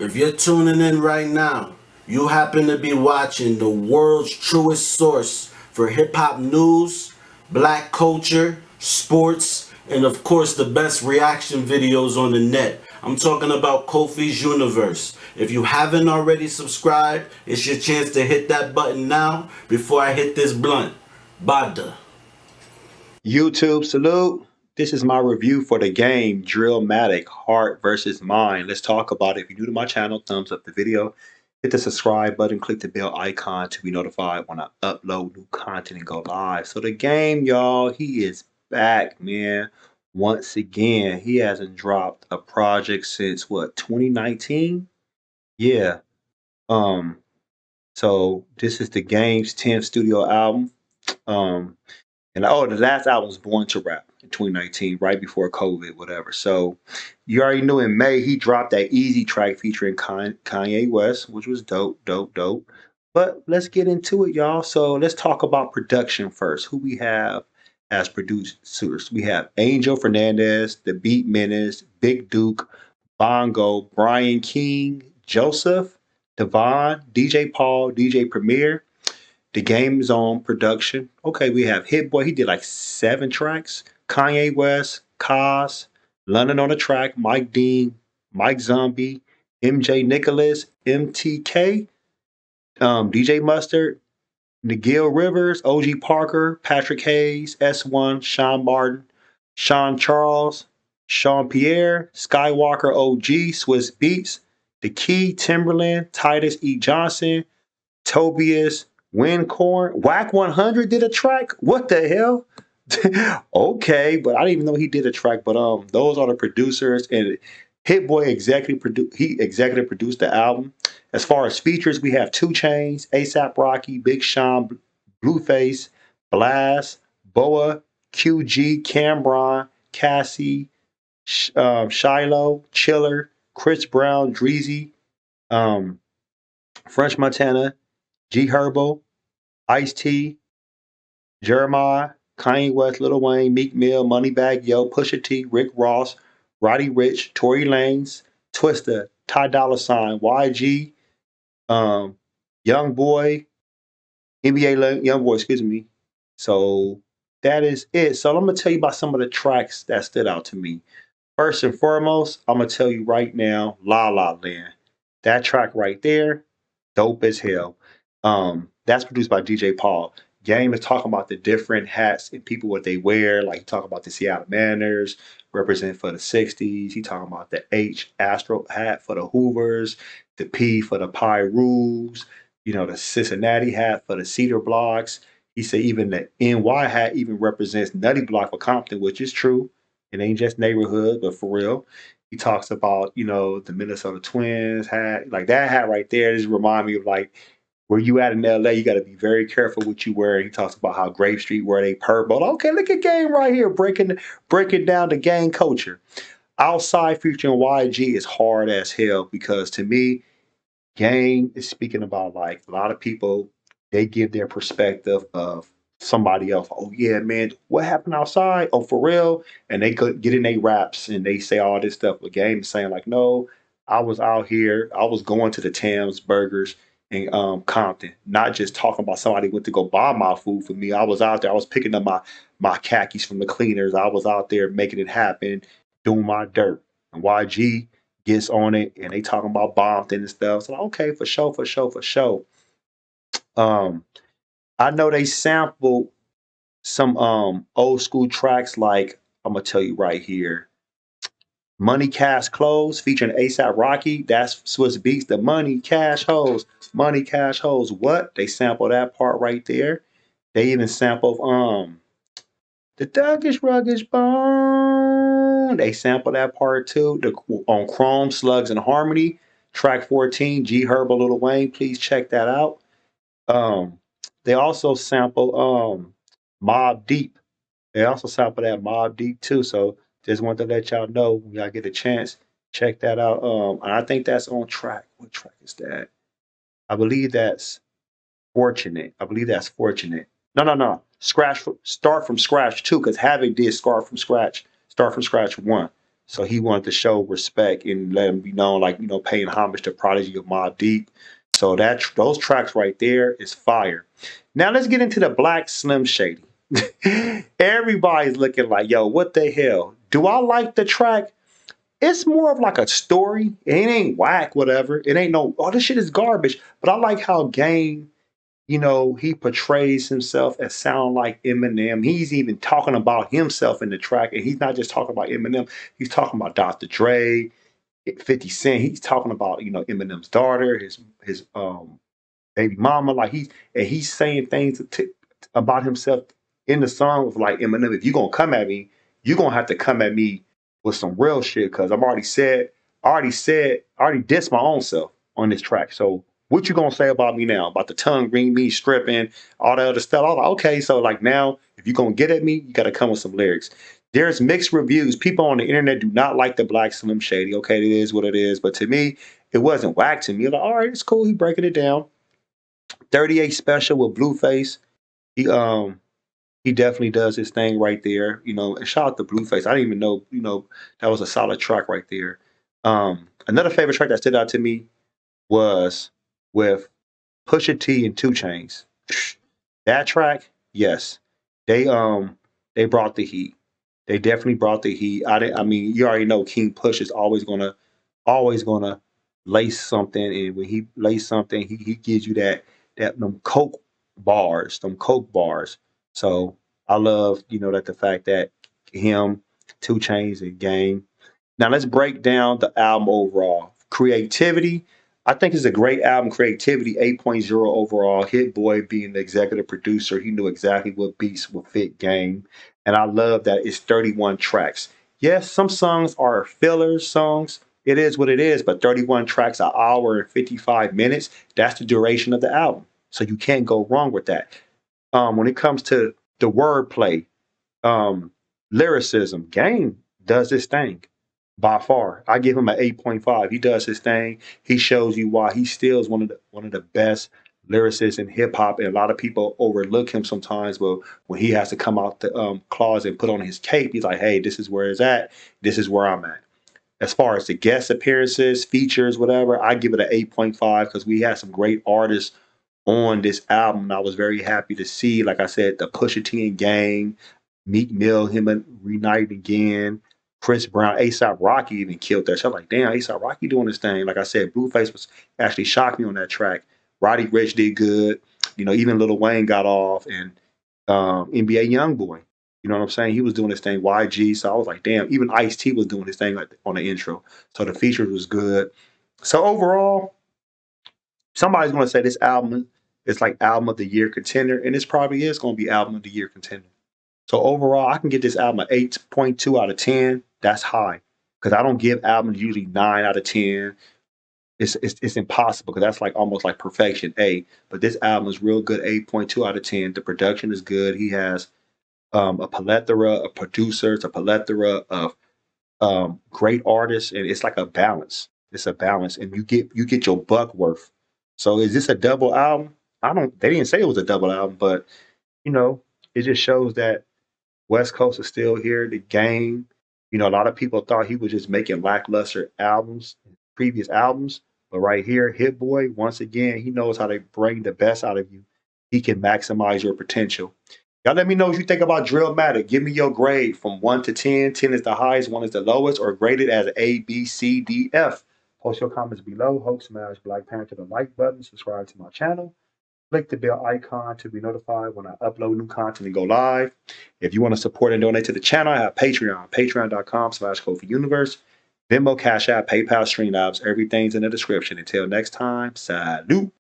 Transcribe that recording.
If you're tuning in right now, you happen to be watching the world's truest source for hip hop news, black culture, sports, and of course the best reaction videos on the net. I'm talking about Kofi's Universe. If you haven't already subscribed, it's your chance to hit that button now before I hit this blunt. Bada. YouTube, salute. This is my review for the game Drillmatic Heart versus Mind. Let's talk about it. If you're new to my channel, thumbs up the video. Hit the subscribe button, click the bell icon to be notified when I upload new content and go live. So the game, y'all, he is back, man. Once again, he hasn't dropped a project since what, 2019? Yeah. Um, so this is the game's 10th studio album. Um, and the last album was Born to Rap in 2019, right before COVID, whatever. So you already knew in May he dropped that Easy track featuring Kanye West, which was dope, dope, dope. But let's get into it, y'all. So let's talk about production first. Who we have as producers? We have Angel Fernandez, The Beat Menace, Big Duke, Bongo, Brian King, Joseph, Devon, DJ Paul, DJ Premier. The Game Zone production. Okay, we have Hit Boy. He did like 7 tracks. Kanye West, Cos, London on the track, Mike Dean, Mike Zombie, MJ Nicholas, MTK, DJ Mustard, McGill Rivers, OG Parker, Patrick Hayes, S1, Sean Martin, Sean Charles, Sean Pierre, Skywalker OG, Swiss Beats, The Key, Timberland, Titus E. Johnson, Tobias, Wincorn, Whack 100 did a track. What the hell? Okay, but I didn't even know he did a track. But those are the producers, and Hit Boy executive produced the album. As far as features, we have 2 Chainz, ASAP Rocky, Big Sean, Blueface, Blast, Boa, QG, Cameron, Cassie, Shiloh, Chiller, Chris Brown, Dreezy, um, French Montana, G Herbo, Ice T, Jeremiah, Kanye West, Lil Wayne, Meek Mill, Moneybagg Yo, Pusha T, Rick Ross, Roddy Rich, Tory Lanez, Twista, Ty Dolla Sign, YG, um, Young Boy, Young Boy, excuse me. So that is it. So I'm gonna tell you about some of the tracks that stood out to me. First and foremost, I'm gonna tell you right now, La La Land. That track right there, dope as hell. That's produced by DJ Paul. Game is talking about the different hats and people what they wear. Like he talking about the Seattle Manners, represent for the '60s. He talking about the H Astro hat for the Hoovers, the P for the Pyrus. The Cincinnati hat for the Cedar Blocks. He said even the NY hat even represents Nutty Block for Compton, which is true. It ain't just neighborhood, but for real. He talks about, the Minnesota Twins hat. Like that hat right there just remind me of like where you at in LA, you got to be very careful what you wear. He talks about how Grave Street wear they purple. Okay, look at Game right here, breaking down the gang culture. Outside featuring YG is hard as hell because to me, Gang is speaking about like a lot of people, they give their perspective of somebody else. Oh yeah, man, what happened outside? Oh, for real? And they could get in their raps and they say all this stuff. But Game is saying like, no, I was out here, I was going to the Tams Burgers in Compton, not just talking about somebody went to go buy my food for me. I was out there, I was picking up my khakis from the cleaners. I was out there making it happen, doing my dirt. And YG gets on it and they talking about Bompton and stuff. So okay, for sure, for sure, for sure. Um, I know they sampled some old school tracks like I'm gonna tell you right here. Money Cash Clothes featuring ASAP Rocky. That's Swiss Beats. The Money Cash Hoes. Money Cash Hoes. What? They sample that part right there. They even sample the Thuggish Ruggish Bone. They sample that part too. On Chrome, Slugs, and Harmony, track 14, G Herbo, Lil Wayne. Please check that out. Um, they also sample Mob Deep. They also sample that Mob Deep too. So just wanted to let y'all know when y'all get a chance, check that out. And I think that's on track. What track is that? I believe that's Fortunate. I believe that's Fortunate. No, no, no. Start from scratch too, because Havoc did Start from Scratch one. So he wanted to show respect and let him be known, like, paying homage to Prodigy of Mobb Deep. So those tracks right there is fire. Now let's get into the Black Slim Shady. Everybody's looking like, yo, what the hell? Do I like the track? It's more of like a story. It ain't whack, whatever. It ain't no, oh, this shit is garbage. But I like how Game, he portrays himself as sound like Eminem. He's even talking about himself in the track, and he's not just talking about Eminem. He's talking about Dr. Dre, 50 Cent. He's talking about Eminem's daughter, his baby mama. Like he's saying things about himself in the song of like Eminem. If you're gonna come at me, you're gonna have to come at me with some real shit because I already dissed my own self on this track. So what you gonna say about me now? About the tongue ring me, stripping, all that other stuff. I was like, okay, so like now, if you're gonna get at me, you gotta come with some lyrics. There's mixed reviews. People on the internet do not like the Black Slim Shady. Okay, it is what it is. But to me, it wasn't whack to me. Like, all right, it's cool. He breaking it down. 38 Special with Blueface. He um he definitely does his thing right there. And shout out to Blueface. I didn't even know, that was a solid track right there. Another favorite track that stood out to me was with Pusha T and 2 Chainz. That track, yes. They brought the heat. They definitely brought the heat. I mean, you already know King Push is always gonna lace something, and when he lace something, he gives you that them coke bars. So I love, that the fact that him, 2 Chainz, and Game. Now let's break down the album overall. Creativity, I think it's a great album. Creativity, 8.0 overall. Hit Boy being the executive producer, he knew exactly what beats would fit Game. And I love that it's 31 tracks. Yes, some songs are filler songs. It is what it is, but 31 tracks, an hour and 55 minutes, that's the duration of the album. So you can't go wrong with that. When it comes to the wordplay, um, lyricism, Game does his thing by far. I give him an 8.5. He does his thing. He shows you why he still is one of the best lyricists in hip hop, and a lot of people overlook him sometimes. But when he has to come out the closet and put on his cape, he's like, "Hey, this is where it's at. This is where I'm at." As far as the guest appearances, features, whatever, I give it an 8.5 because we had some great artists on this album. And I was very happy to see, like I said, the Pusha T and Gang, Meek Mill, him and Reunite again. Chris Brown, ASAP Rocky even killed that. So I'm like, damn, ASAP Rocky doing this thing. Like I said, Blueface was actually shocked me on that track. Roddy Ricch did good. Even Lil Wayne got off, and NBA YoungBoy. You know what I'm saying? He was doing his thing. YG. So I was like, damn. Even Ice T was doing his thing like on the intro. So the features was good. So overall, somebody's going to say this album is like album of the year contender, and this probably is going to be album of the year contender. So overall, I can get this album an 8.2 out of 10. That's high because I don't give albums usually 9 out of 10. It's impossible because that's like almost like perfection A. But this album is real good, 8.2 out of 10. The production is good. He has a plethora of producers, a plethora of great artists, and it's like a balance. It's a balance, and you get your buck worth. So is this a double album? I don't. They didn't say it was a double album, but you know, it just shows that West Coast is still here. The game. A lot of people thought he was just making lackluster albums, previous albums, but right here, Hit Boy, once again, he knows how to bring the best out of you. He can maximize your potential. Y'all let me know what you think about Drillmatic. Give me your grade from 1 to 10. 10 is the highest, 1 is the lowest, or graded as A, B, C, D, F. Post your comments below. Hope smash Black Panther the like button. Subscribe to my channel. Click the bell icon to be notified when I upload new content and go live. If you want to support and donate to the channel, I have Patreon. Patreon.com/KofiUniverse. Venmo, Cash App, PayPal, Streamlabs. Everything's in the description. Until next time, salute.